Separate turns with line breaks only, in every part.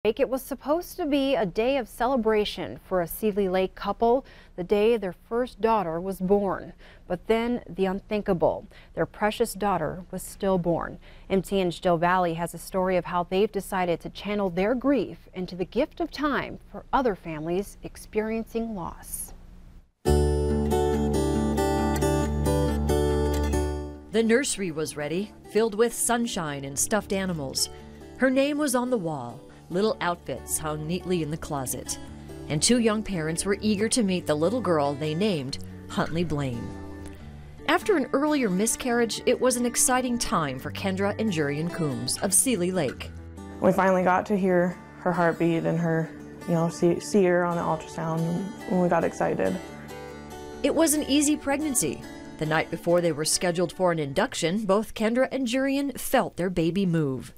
It was supposed to be a day of celebration for a Seeley Lake couple, the day their first daughter was born. But then the unthinkable, their precious daughter was stillborn. MTN's Jill Valley has a story of how they've decided to channel their grief into the gift of time for other families experiencing loss.
The nursery was ready, filled with sunshine and stuffed animals. Her name was on the wall. Little outfits hung neatly in the closet. And two young parents were eager to meet the little girl they named Huntley Blaine. After an earlier miscarriage, it was an exciting time for Kendra and Jurian Coombs of Seeley Lake.
We finally got to hear her heartbeat and her, see her on the ultrasound, and we got excited.
It was an easy pregnancy. The night before they were scheduled for an induction, both Kendra and Jurian felt their baby move.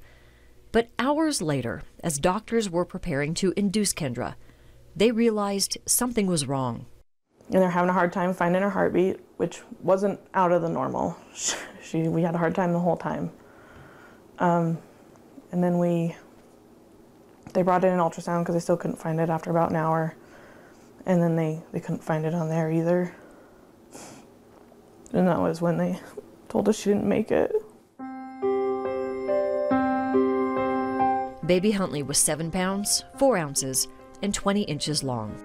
But hours later, as doctors were preparing to induce Kendra, they realized something was wrong.
And they're having a hard time finding her heartbeat, which wasn't out of the normal. We had a hard time the whole time. And then they brought in an ultrasound because they still couldn't find it after about an hour. And then they couldn't find it on there either. And that was when they told us she didn't make it.
Baby Huntley was 7 pounds, 4 ounces, and 20 inches long.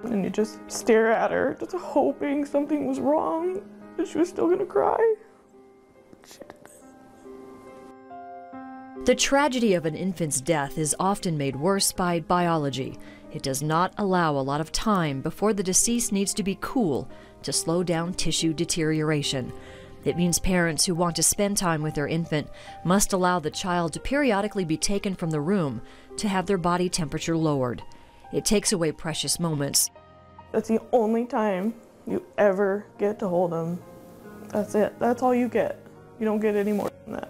And you just stare at her, just hoping something was wrong, that she was still gonna cry. She didn't.
The tragedy of an infant's death is often made worse by biology. It does not allow a lot of time before the deceased needs to be cool to slow down tissue deterioration. It means parents who want to spend time with their infant must allow the child to periodically be taken from the room to have their body temperature lowered. It takes away precious moments.
That's the only time you ever get to hold them. That's it. That's all you get. You don't get any more than that.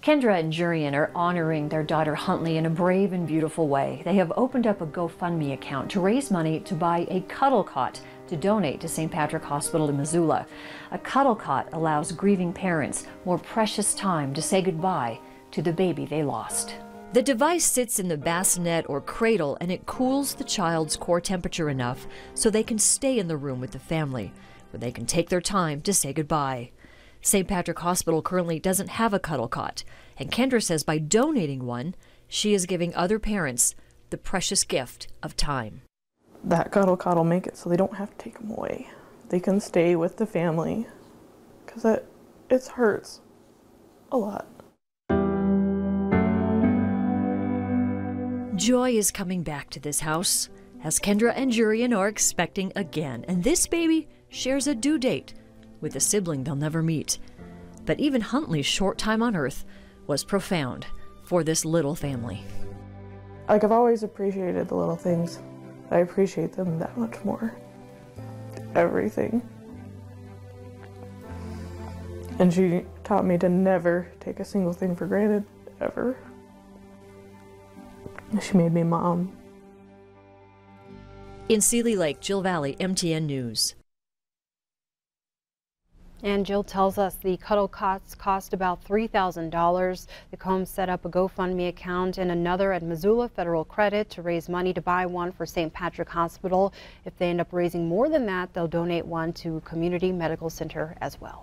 Kendra and Jurian are honoring their daughter Huntley in a brave and beautiful way. They have opened up a GoFundMe account to raise money to buy a cuddle cot to donate to St. Patrick Hospital in Missoula. A cuddle cot allows grieving parents more precious time to say goodbye to the baby they lost.
The device sits in the bassinet or cradle, and it cools the child's core temperature enough so they can stay in the room with the family, where they can take their time to say goodbye. St. Patrick Hospital currently doesn't have a cuddle cot, and Kendra says by donating one, she is giving other parents the precious gift of time.
That cuddle cot will make it so they don't have to take them away. They can stay with the family, because it hurts a lot.
Joy is coming back to this house, as Kendra and Jurian are expecting again, and this baby shares a due date with a sibling they'll never meet. But even Huntley's short time on Earth was profound for this little family.
I've always appreciated the little things. I appreciate them that much more. Everything. And she taught me to never take a single thing for granted, ever. She made me mom.
In Seeley Lake, Jill Valley, MTN News.
And Jill tells us the cuddle cots cost about $3,000. The Combs set up a GoFundMe account and another at Missoula Federal Credit to raise money to buy one for St. Patrick Hospital. If they end up raising more than that, they'll donate one to Community Medical Center as well.